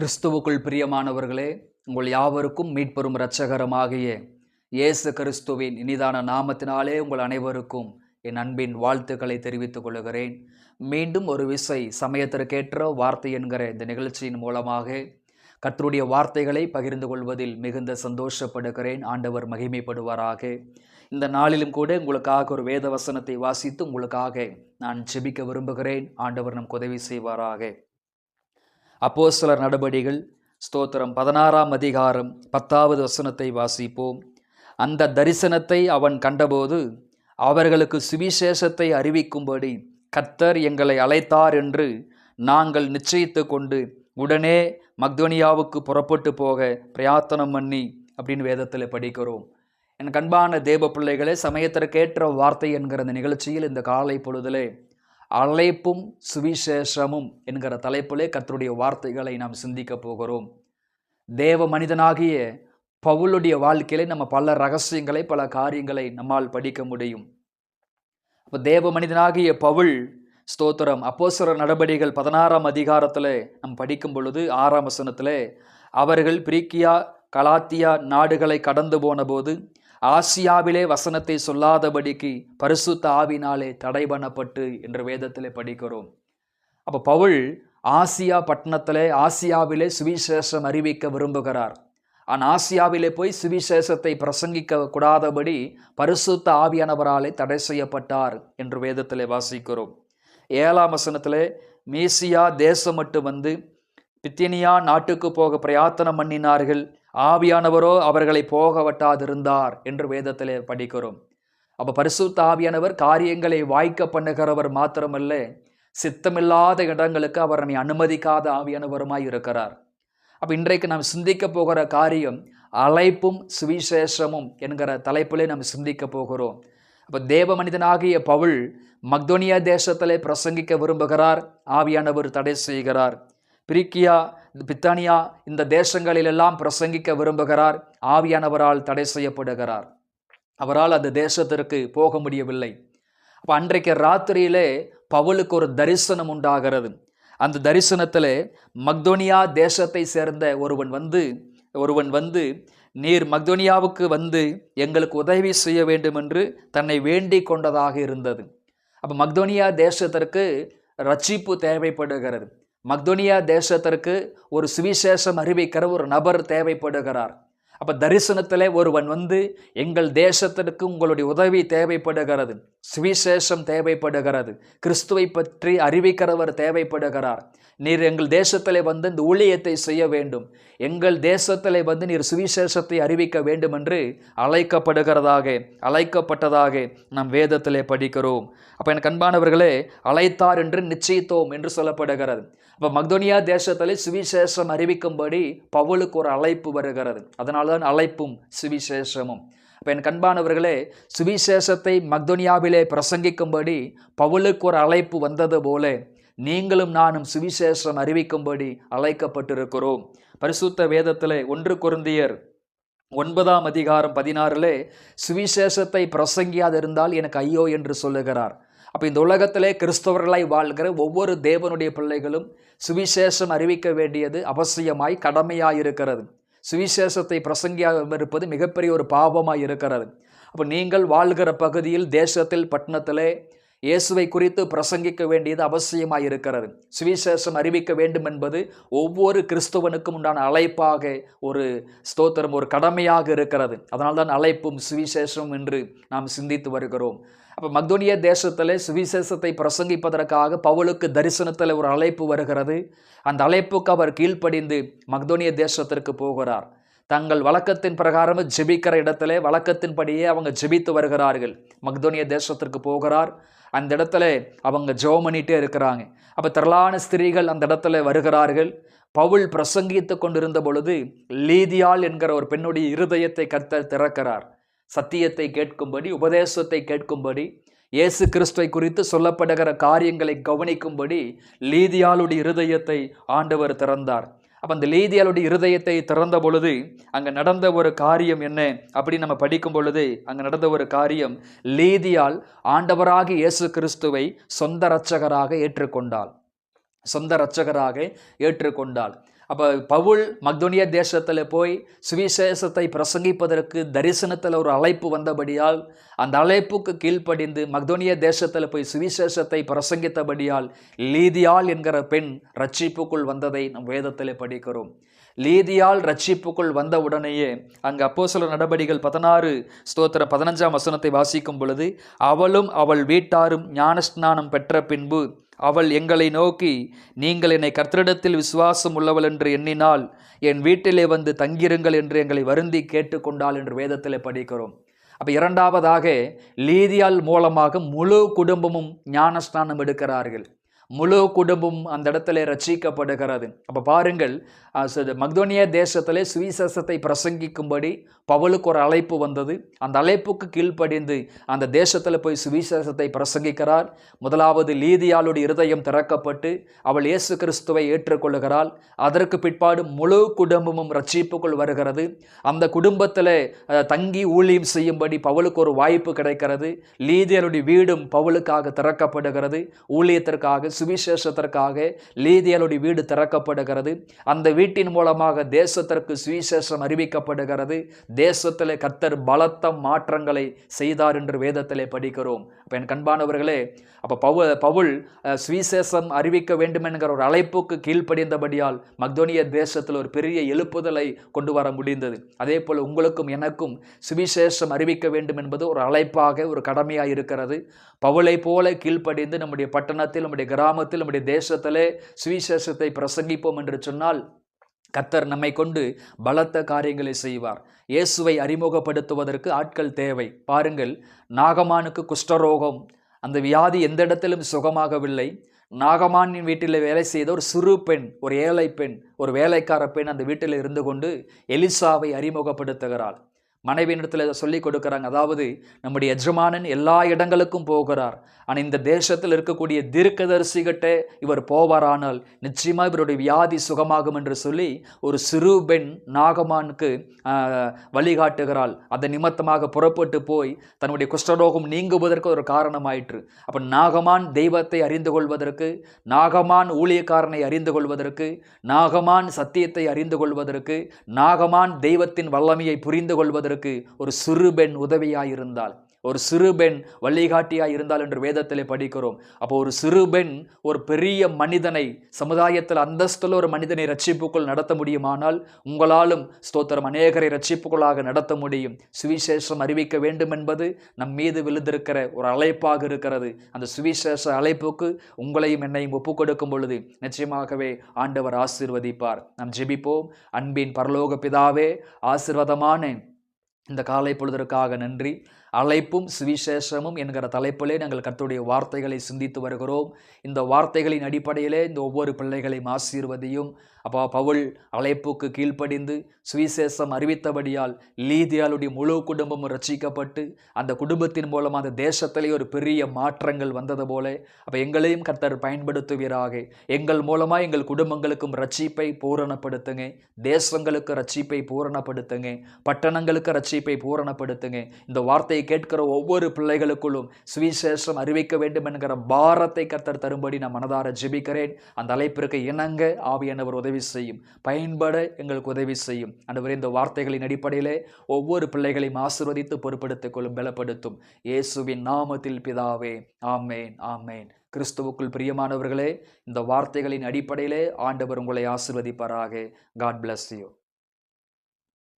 கிறிஸ்துவுக்குள் பிரியமானவர்களே, உங்கள் யாவருக்கும் மீட்பெரும் இரட்சகரமாகிய இயேசு கிறிஸ்துவின் இனிதான நாமத்தினாலே உங்கள் அனைவருக்கும் என் அன்பின் வாழ்த்துக்களை தெரிவித்துக் கொள்கிறேன். மீண்டும் ஒரு விசை சமயத்திற்கேற்ற வார்த்தை என்கிற இந்த நிகழ்ச்சியின் மூலமாக கர்த்தருடைய வார்த்தைகளை பகிர்ந்து கொள்வதில் மிகுந்த சந்தோஷப்படுகிறேன். ஆண்டவர் மகிமைப்படுவாராக. இந்த நாளிலும் கூட உங்களுக்காக ஒரு வேத வசனத்தை வாசித்து உங்களுக்காக நான் ஜெபிக்க விரும்புகிறேன். ஆண்டவர் நமக்கு உதவி செய்வாராக. அப்போஸ்தலர் நடபடிகள் ஸ்தோத்திரம் 16ஆம் அதிகாரம் 10வது வசனத்தை வாசிப்போம். அந்த தரிசனத்தை அவன் கண்டபோது அவர்களுக்கு சுவிசேஷத்தை அறிவிக்கும்படி கர்த்தர் எங்களை அழைத்தார் என்று நாங்கள் நிச்சயித்து கொண்டு உடனே மக்தோனியாவுக்கு புறப்பட்டு போக பிரயாத்தனம் பண்ணி அப்படின்னு வேதத்தில் படிக்கிறோம். என் கண்பான தேவ பிள்ளைகளே, சமயத்திற்கேற்ற வார்த்தை என்கிற இந்த நிகழ்ச்சியில் இந்த காலை பொழுதிலே அழைப்பும் சுவிசேஷமும் என்கிற தலைப்பிலே கர்த்தருடைய வார்த்தைகளை நாம் சிந்திக்க போகிறோம். தேவ மனிதனாகிய பவுலுடைய வாழ்க்கையிலே நம்ம பல ரகசியங்களை பல காரியங்களை நம்மால் படிக்க முடியும். அப்போ தேவ மனிதனாகிய பவுல் ஸ்தோத்திரம் அப்போஸ்தலர் நடபடிகள் 16ஆம் அதிகாரத்தில் நாம் படிக்கும் பொழுது 6ஆம் வசனத்திலே அவர்கள் பிரிக்கியா கலாத்தியா நாடுகளை கடந்து போன போது ஆசியாவிலே வசனத்தை சொல்லாதபடிக்கு பரிசுத்த ஆவினாலே தடை பண்ணப்பட்டு என்று வேதத்திலே படிக்கிறோம். அப்போ பவுல் ஆசியா பட்டணத்திலே ஆசியாவிலே சுவிசேஷம் அறிவிக்க விரும்புகிறார். ஆனால் ஆசியாவிலே போய் சுவிசேஷத்தை பிரசங்கிக்க கூடாதபடி பரிசுத்த ஆவியானவராலே தடை செய்யப்பட்டார் என்று வேதத்திலே வாசிக்கிறோம். 7ஆம் வசனத்திலே மீசியா தேசம் மட்டும் வந்து பித்தினியா நாட்டுக்கு போக பிரயாத்தனம் பண்ணினார்கள், ஆவியானவரோ அவர்களை போக வட்டாதிருந்தார் என்று வேதத்திலே படிக்கிறோம். அப்போ பரிசுத்த ஆவியானவர் காரியங்களை வாய்க்க பண்ணுகிறவர் மாத்திரமல்ல, சித்தமில்லாத இடங்களுக்கு அவர் நம்மை அனுமதிக்காத ஆவியானவருமாய் இருக்கிறார். அப்போ இன்றைக்கு நாம் சிந்திக்க போகிற காரியம் அழைப்பும் சுவிசேஷமும் என்கிற தலைப்பிலே நாம் சிந்திக்க போகிறோம். அப்போ தேவ மனிதனாகிய பவுல் மக்தோனியா தேசத்திலே பிரசங்கிக்க விரும்புகிறார், ஆவியானவர் தடை செய்கிறார். பிரிக்கியா பித்தானியா இந்த தேசங்களிலெல்லாம் பிரசங்கிக்க விரும்புகிறார், ஆவியானவரால் தடை செய்யப்படுகிறார். அவரால் அந்த தேசத்திற்கு போக முடியவில்லை. அப்போ அன்றைக்கு ராத்திரியிலே பவுலுக்கு ஒரு தரிசனம் உண்டாகிறது. அந்த தரிசனத்தில் மக்தோனியா தேசத்தை சேர்ந்த ஒருவன் வந்து நீர் மக்தோனியாவுக்கு வந்து எங்களுக்கு உதவி செய்ய வேண்டும் என்று தன்னை வேண்டிக் கொண்டதாக இருந்தது. அப்போ மக்தோனியா தேசத்திற்கு ரட்சிப்பு தேவைப்படுகிறது. மக்தோனியா தேசத்திற்கு ஒரு சுவிசேஷம் அறிவிக்கிற ஒரு நபர் தேவைப்படுகிறார். அப்போ தரிசனத்தில் ஒருவன் வந்து எங்கள் தேசத்திற்கு உங்களுடைய உதவி தேவைப்படுகிறது, சுவிசேஷம் தேவைப்படுகிறது, கிறிஸ்துவை பற்றி அறிவிக்கிறவர் தேவைப்படுகிறார், நீர் எங்கள் தேசத்தில் வந்து இந்த ஊழியத்தை செய்ய வேண்டும், எங்கள் தேசத்தில் வந்து நீர் சுவிசேஷத்தை அறிவிக்க வேண்டும் என்று அழைக்கப்பட்டதாக நம் வேதத்திலே படிக்கிறோம். அப்போ என் கண்பானவர்களே, அழைத்தார் என்று நிச்சயித்தோம் என்று சொல்லப்படுகிறது. அப்போ மக்தோனியா தேசத்திலே சுவிசேஷம் அறிவிக்கும்படி பவுலுக்கு ஒரு அழைப்பு வருகிறது. அதனால்தான் அழைப்பும் சுவிசேஷமும். அப்போ என் கண்பானவர்களே, சுவிசேஷத்தை மக்தோனியாவிலே பிரசங்கிக்கும்படி பவுலுக்கு ஒரு அழைப்பு வந்தது போல நீங்களும் நானும் சுவிசேஷம் அறிவிக்கும்படி அழைக்கப்பட்டிருக்கிறோம். பரிசுத்த வேதத்திலே 1 கொரிந்தியர் 9ஆம் அதிகாரம் 16 சுவிசேஷத்தை பிரசங்கியாதிருந்தால் எனக்கு ஐயோ என்று சொல்லுகிறார். அப்போ இந்த உலகத்திலே கிறிஸ்தவர்களாய் வாழ்கிற ஒவ்வொரு தேவனுடைய பிள்ளைகளும் சுவிசேஷம் அறிவிக்க வேண்டியது அவசியமாய் கடமையாய் இருக்கிறது. சுவிசேஷத்தை பிரசங்கியாக இருப்பது மிகப்பெரிய ஒரு பாவமாய் இருக்கிறது. அப்போ நீங்கள் வாழ்கிற பகுதியில், தேசத்தில், பட்டணத்திலே இயேசுவை குறித்து பிரசங்கிக்க வேண்டியது அவசியமாய் இருக்கிறது. சுவிசேஷம் அறிவிக்க வேண்டும் என்பது ஒவ்வொரு கிறிஸ்தவனுக்கும் உண்டான அழைப்பாக ஒரு ஸ்தோத்திரம், ஒரு கடமையாக இருக்கிறது. அதனால்தான் அழைப்பும் சுவிசேஷம் என்று நாம் சிந்தித்து வருகிறோம். அப்போ மக்தோனியா தேசத்தில் சுவிசேஷத்தை பிரசங்கிப்பதற்காக பவுலுக்கு தரிசனத்தில் ஒரு அழைப்பு வருகிறது. அந்த அழைப்புக்கு அவர் கீழ்ப்படிந்து மக்தோனியா தேசத்திற்கு போகிறார். தங்கள் வழக்கத்தின் பிரகாரம் ஜெபிக்கிற இடத்துல வழக்கத்தின்படியே அவங்க ஜெபித்து வருகிறார்கள். மக்தோனியா தேசத்திற்கு போகிறார். அந்த இடத்துல அவங்க ஜெபம் பண்ணிட்டே இருக்கிறாங்க. அப்போ திரளான ஸ்திரீகள் அந்த இடத்துல வருகிறார்கள். பவுல் பிரசங்கித்து கொண்டிருந்த பொழுது லீதியாள் என்கிற ஒரு பெண்ணுடைய இருதயத்தை கர்த்தர் திறக்கிறார். சத்தியத்தை கேட்கும்படி, உபதேசத்தை கேட்கும்படி, இயேசு கிறிஸ்துவை குறித்து சொல்லப்படுகிற காரியங்களை கவனிக்கும்படி லீதியாளுடைய இருதயத்தை ஆண்டவர் திறந்தார். அப்போ அந்த லீதியாளுடைய இருதயத்தை திறந்த பொழுது அங்கே நடந்த ஒரு காரியம் என்ன அப்படி நம்ம படிக்கும் பொழுது அங்கே நடந்த ஒரு காரியம், லீதியால் ஆண்டவராக இயேசு கிறிஸ்துவை சொந்த இரட்சகராக ஏற்றுக்கொண்டாள். அப்போ பவுல் மக்தோனியா தேசத்தில் போய் சுவிசேஷத்தை பிரசங்கிப்பதற்கு தரிசனத்தில் ஒரு அழைப்பு வந்தபடியால் அந்த அழைப்புக்கு கீழ்ப்படிந்து மக்தோனியா தேசத்தில் போய் சுவிசேஷத்தை பிரசங்கித்தபடியால் லீதியாள் என்கிற பெண் ரட்சிப்புக்குள் வந்ததை நம் வேதத்தில் படிக்கிறோம். லீதியால் ரட்சிப்புக்குள் வந்த உடனேயே அங்கு அப்போஸ்தலர் நடபடிகள் 15 வசனத்தை வாசிக்கும் பொழுது, அவளும் அவள் வீட்டாரும் ஞானஸ்நானம் பெற்ற பின்பு அவள் எங்களை நோக்கி, நீங்கள் என்னை கர்த்தரிடத்தில் விசுவாசம் உள்ளவள் என்று எண்ணினால் என் வீட்டிலே வந்து தங்கிருங்கள் என்று எங்களை வருந்தி கேட்டுக்கொண்டாள் என்று வேதத்தில் படிக்கிறோம். அப்போ இரண்டாவதாக லீதியாள் மூலமாக முழு குடும்பமும் ஞானஸ்நானம் எடுக்கிறார்கள். முழு குடும்பம் அந்த இடத்துல ரட்சிக்கப்படுகிறது. அப்போ பாருங்கள், மக்தோனியா தேசத்திலே சுவிசேஷத்தை பிரசங்கிக்கும்படி பவுலுக்கு ஒரு அழைப்பு வந்தது. அந்த அழைப்புக்கு கீழ்ப்படிந்து அந்த தேசத்தில் போய் சுவிசேஷத்தை பிரசங்கிக்கிறார். முதலாவது லீதியாளுடைய இருதயம் திறக்கப்பட்டு அவள் இயேசு கிறிஸ்துவை ஏற்றுக்கொள்ளுகிறாள். அதற்கு பிற்பாடு முழு குடும்பமும் ரட்சிப்புக்குள் வருகிறது. அந்த குடும்பத்தில் தங்கி ஊழியம் செய்யும்படி பவுலுக்கு ஒரு வாய்ப்பு கிடைக்கிறது. லீதியாளுடைய வீடும் பவுலுக்காக திறக்கப்படுகிறது. ஊழியத்திற்காக, சுவிசேஷத்திற்காக லீதியாளுடைய வீடு திறக்கப்படுகிறது. அந்த வீட்டின் மூலமாக தேசத்திற்கு சுவிசேஷம் அறிவிக்கப்படுகிறது. தேசத்திலே கர்த்தர் பலத்த மாற்றங்களை செய்தார் என்று வேதத்திலே படிக்கிறோம். அப்போ என் கண்பானவர்களே, அப்போ பவுல் சுவிசேஷம் அறிவிக்க வேண்டும் என்கிற ஒரு அழைப்புக்கு கீழ்ப்படிந்தபடியால் மக்தோனியா தேசத்தில் ஒரு பெரிய எழுப்புதலை கொண்டு வர முடிந்தது. அதே போல் உங்களுக்கும் எனக்கும் சுவிசேஷம் அறிவிக்க வேண்டும் என்பது ஒரு அழைப்பாக, ஒரு கடமையாக இருக்கிறது. பவுலை போல கீழ்ப்படிந்து நம்முடைய பட்டணத்தில், நம்முடைய கிராமத்தில், நம்முடைய தேசத்திலே சுவிசேஷத்தை பிரசங்கிப்போம் என்று சொன்னால் கர்த்தர் நம்மை கொண்டு பலத்த காரியங்களை செய்வார். இயேசுவை அறிமுகப்படுத்துவதற்கு ஆட்கள் தேவை. பாருங்கள், நாகமானுக்கு குஷ்டரோகம், அந்த வியாதி எந்த இடத்திலும் சுகமாகவில்லை. நாகமானின் வீட்டில் வேலை செய்த ஒரு சிறு பெண், ஒரு ஏழை பெண், ஒரு வேலைக்கார பெண் அந்த வீட்டில் இருந்து கொண்டு எலிசாவை அறிமுகப்படுத்துகிறாள். மனைவியிடத்தில் சொல்லி கொடுக்குறாங்க, அதாவது நம்முடைய எஜமானன் எல்லா இடங்களுக்கும் போகிறார், ஆனால் இந்த தேசத்தில் இருக்கக்கூடிய தீர்க்கதரிசிகிட்ட இவர் போவாரானால் நிச்சயமாக இவருடைய வியாதி சுகமாகும் என்று சொல்லி ஒரு சிறு பெண் நாகமானுக்கு வழிகாட்டுகிறாள். அதன் நிமித்தமாக புறப்பட்டு போய் தன்னுடைய குஷ்டரோகம் நீங்குவதற்கு ஒரு காரணமாயிற்று. அப்போ நாகமான் தெய்வத்தை அறிந்து கொள்வதற்கு, நாகமான் ஊழியக்காரனை அறிந்து கொள்வதற்கு, நாகமான் சத்தியத்தை அறிந்து கொள்வதற்கு, நாகமான் தெய்வத்தின் வல்லமையை புரிந்து கொள்வதற்கு ஒரு சிறு பெண் உதவியாயிருந்தாள், ஒரு சிறு பெண் வழிகாட்டியாய் இருந்தால் என்று வேதத்திலே படிக்கிறோம். அப்போ ஒரு சிறு பெண் ஒரு பெரிய மனிதனை, சமுதாயத்தில் அந்தஸ்துள்ள ஒரு மனிதனை ரட்சிப்புக்குள் நடத்த முடியுமானால் உங்களாலும் ஸ்தோத்திரம் அநேகரை ரட்சிப்புக்குள்ளாக நடத்த முடியும். சுவிசேஷம் அறிவிக்க வேண்டும் என்பது நம் மீது விழுந்திருக்கிற ஒரு அழைப்பாக இருக்கிறது. அந்த சுவிசேஷ அழைப்புக்கு உங்களையும் என்னையும் ஒப்புக் கொடுக்கும் பொழுது நிச்சயமாகவே ஆண்டவர் ஆசீர்வதிப்பார். நாம் ஜெபிப்போம். அன்பின் பரலோக பிதாவே, ஆசீர்வாதமான இந்த காலை பொழுதற்காக நன்றி. அழைப்பும் சுவிசேஷமும் என்கிற தலைப்பிலே நாங்கள் கர்த்தருடைய வார்த்தைகளை சிந்தித்து வருகிறோம். இந்த வார்த்தைகளின் அடிப்படையிலே இந்த ஒவ்வொரு பிள்ளைகளையும் ஆசீர்வதியும். அப்பா, பவுல் அழைப்புக்கு கீழ்ப்படிந்து சுவிசேஷம் அறிவித்தபடியால் லீதியாளுடைய முழு குடும்பமும் ரட்சிக்கப்பட்டு அந்த குடும்பத்தின் மூலம் அந்த தேசத்திலே ஒரு பெரிய மாற்றங்கள் வந்தது போல அப்போ எங்களையும் கர்த்தர் பயன்படுத்துவீராக. எங்கள் மூலமாக எங்கள் குடும்பங்களுக்கும் ரட்சிப்பை பூரணப்படுத்துங்க, தேசங்களுக்கு ரட்சிப்பை பூரணப்படுத்துங்க, பட்டணங்களுக்கு ரட்சிப்பை பூரணப்படுத்துங்க. இந்த வார்த்தையை கேட்கிற ஒவ்வொரு பிள்ளைகளுக்குள்ளும் சுவிசேஷம் அறிவிக்க வேண்டும் என்கிற பாரத்தை கர்த்தர் தரும்படி நான் மனதார ஜெபிக்கிறேன். அந்த அழைப்பிற்கு இணங்க ஆவியானவர் உதவி செய்யும், பயன்பட எங்களுக்கு உதவி செய்யும். ஆண்டவரே, இந்த வார்த்தைகளின் அடிப்படையிலே ஒவ்வொரு பிள்ளைகளையும் ஆசீர்வதித்து பொறுப்படுத்திக் கொள்ளும், பலப்படுத்தும். இயேசுவின் நாமத்தில் பிதாவே, ஆமேன், ஆமேன். கிறிஸ்துவுக்குள் பிரியமானவர்களே, இந்த வார்த்தைகளின் அடிப்படையிலே ஆண்டவர் உங்களை ஆசீர்வதிப்பாராக. God bless you.